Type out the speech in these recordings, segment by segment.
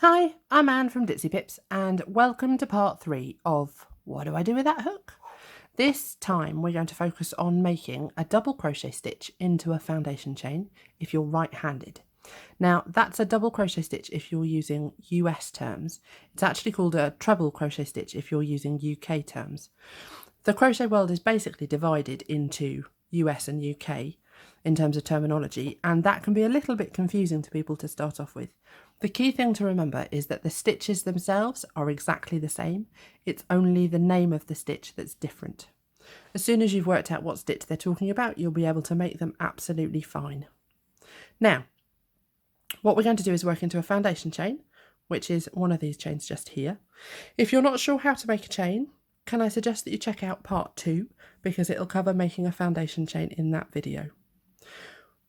Hi, I'm Anne from Ditsy Pips and welcome to part 3 of What Do I Do With That Hook? This time we're going to focus on making a double crochet stitch into a foundation chain if you're right-handed. Now that's a double crochet stitch if you're using US terms. It's actually called a treble crochet stitch if you're using UK terms. The crochet world is basically divided into US and UK in terms of terminology, and that can be a little bit confusing to people to start off with. The key thing to remember is that the stitches themselves are exactly the same. It's only the name of the stitch that's different. As soon as you've worked out what stitch they're talking about, you'll be able to make them absolutely fine. Now, what we're going to do is work into a foundation chain, which is one of these chains just here. If you're not sure how to make a chain, can I suggest that you check out part 2, because it'll cover making a foundation chain in that video.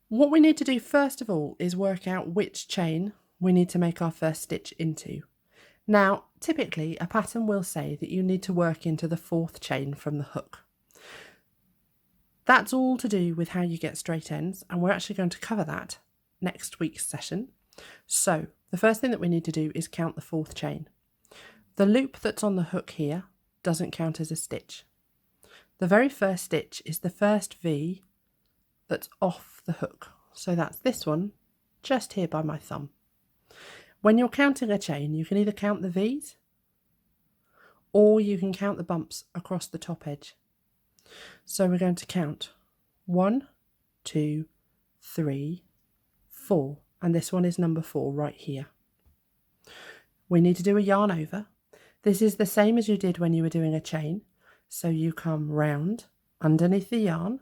What we need to do first of all is work out which chain we need to make our first stitch into. Now, typically a pattern will say that you need to work into the 4th chain from the hook. That's all to do with how you get straight ends, and we're actually going to cover that next week's session. So the first thing that we need to do is count the 4th chain. The loop that's on the hook here doesn't count as a stitch. The very first stitch is the first V that's off the hook. So that's this one just here by my thumb. When you're counting a chain, you can either count the V's or you can count the bumps across the top edge. So we're going to count 1, 2, 3, 4, and this one is number 4 right here. We need to do a yarn over. This is the same as you did when you were doing a chain. So you come round underneath the yarn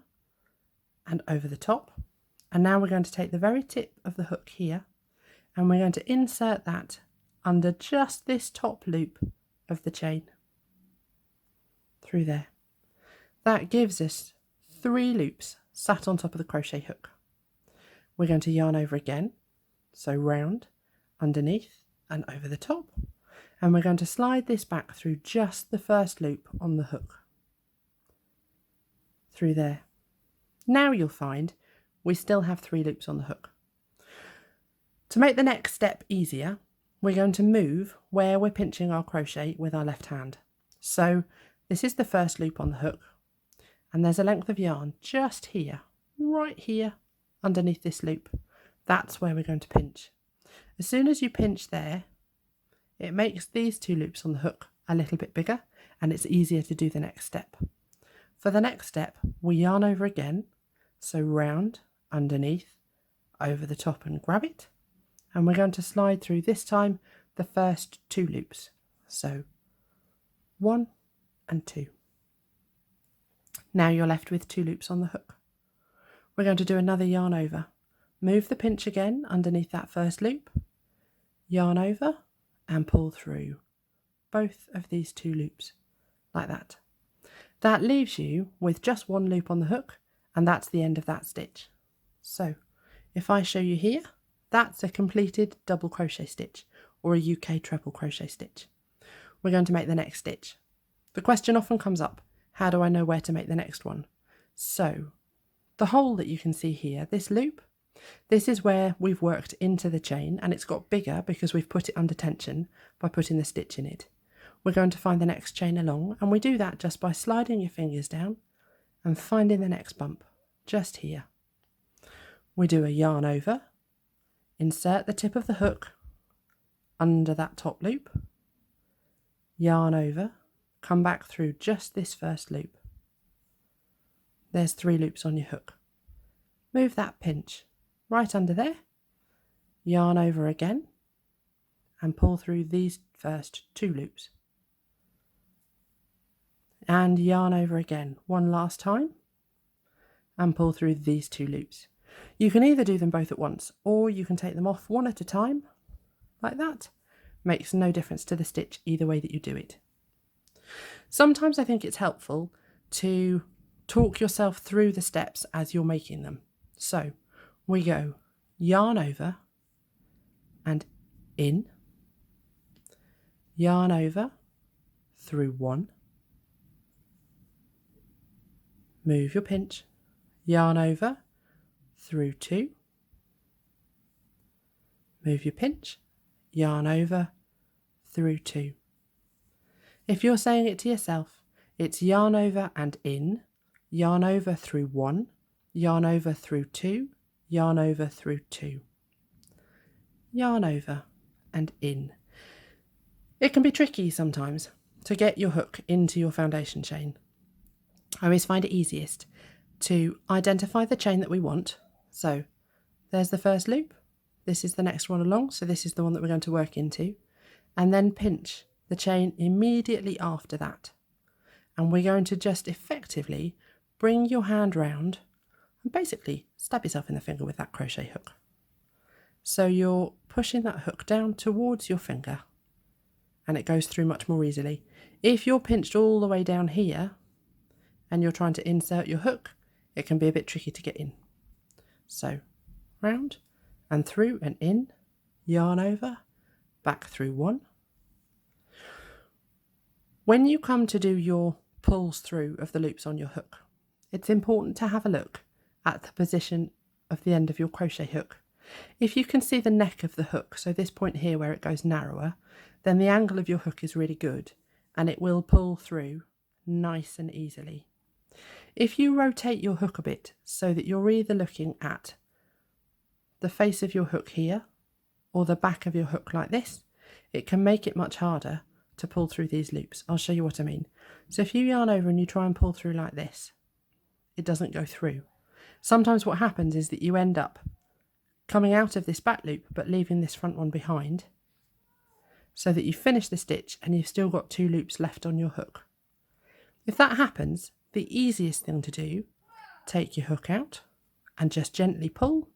and over the top. And now we're going to take the very tip of the hook here and we're going to insert that under just this top loop of the chain through there. That gives us 3 loops sat on top of the crochet hook. We're going to yarn over again, so round, underneath and over the top, and we're going to slide this back through just the first loop on the hook through there. Now you'll find we still have 3 loops on the hook. To make the next step easier, we're going to move where we're pinching our crochet with our left hand. So this is the first loop on the hook, and there's a length of yarn just here, right here, underneath this loop. That's where we're going to pinch. As soon as you pinch there, it makes these 2 loops on the hook a little bit bigger, and it's easier to do the next step. For the next step, we yarn over again, so round, underneath, over the top and grab it, and we're going to slide through this time the first 2 loops. So 1 and 2. Now you're left with 2 loops on the hook. We're going to do another yarn over. Move the pinch again underneath that first loop, yarn over and pull through both of these 2 loops like that. That leaves you with just 1 loop on the hook, and that's the end of that stitch. So if I show you here, that's a completed double crochet stitch or a UK treble crochet stitch. We're going to make the next stitch. The question often comes up, how do I know where to make the next one? So the hole that you can see here, this loop, this is where we've worked into the chain, and it's got bigger because we've put it under tension by putting the stitch in it. We're going to find the next chain along, and we do that just by sliding your fingers down and finding the next bump just here. We do a yarn over, insert the tip of the hook under that top loop, yarn over, come back through just this first loop. There's 3 loops on your hook. Move that pinch right under there, yarn over again and pull through these first 2 loops. And yarn over again one last time and pull through these 2 loops. You can either do them both at once or you can take them off one at a time like that. Makes no difference to the stitch either way that you do it. Sometimes I think it's helpful to talk yourself through the steps as you're making them. So we go yarn over and in, yarn over through 1, move your pinch, yarn over through 2, move your pinch, yarn over, through 2. If you're saying it to yourself, it's yarn over and in, yarn over through 1, yarn over through 2, yarn over through 2. Yarn over and in. It can be tricky sometimes to get your hook into your foundation chain. I always find it easiest to identify the chain that we want. So there's the first loop, this is the next one along, so this is the one that we're going to work into, and then pinch the chain immediately after that. And we're going to just effectively bring your hand round and basically stab yourself in the finger with that crochet hook. So you're pushing that hook down towards your finger and it goes through much more easily. If you're pinched all the way down here and you're trying to insert your hook, it can be a bit tricky to get in. So round and through and in, yarn over, back through 1. When you come to do your pulls through of the loops on your hook, it's important to have a look at the position of the end of your crochet hook. If you can see the neck of the hook, so this point here where it goes narrower, then the angle of your hook is really good and it will pull through nice and easily. If you rotate your hook a bit so that you're either looking at the face of your hook here or the back of your hook like this, it can make it much harder to pull through these loops. I'll show you what I mean. So if you yarn over and you try and pull through like this, it doesn't go through. Sometimes what happens is that you end up coming out of this back loop but leaving this front one behind, so that you finish the stitch and you've still got 2 loops left on your hook. If that happens, the easiest thing to do, take your hook out and just gently pull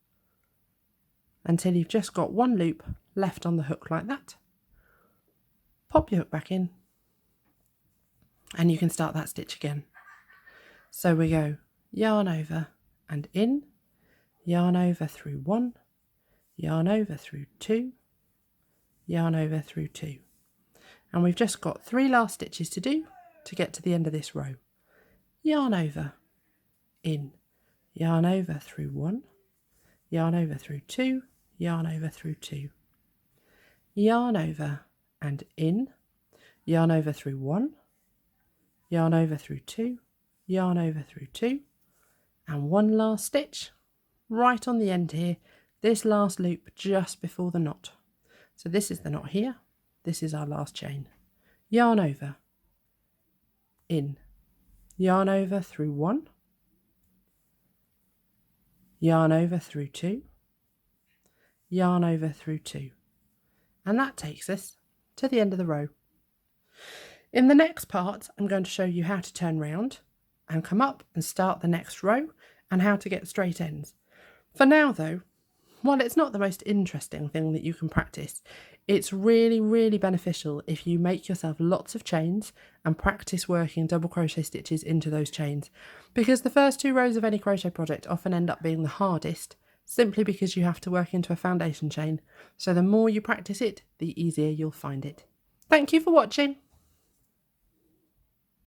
until you've just got 1 loop left on the hook like that. Pop your hook back in and you can start that stitch again. So we go yarn over and in, yarn over through 1, yarn over through 2, yarn over through 2. And we've just got 3 last stitches to do to get to the end of this row. Yarn over, in, yarn over through 1, yarn over through 2, yarn over through 2. Yarn over and in, yarn over through 1, yarn over through 2, yarn over through 2, and 1 last stitch right on the end here, this last loop just before the knot. So this is the knot here, this is our last chain. Yarn over, in, yarn over through 1, yarn over through 2, yarn over through 2, and that takes us to the end of the row. In the next part, I'm going to show you how to turn round and come up and start the next row and how to get straight ends. For now though, while it's not the most interesting thing that you can practice, it's really beneficial if you make yourself lots of chains and practice working double crochet stitches into those chains, because the first 2 rows of any crochet project often end up being the hardest, simply because you have to work into a foundation chain. So the more you practice it, the easier you'll find it. Thank you for watching.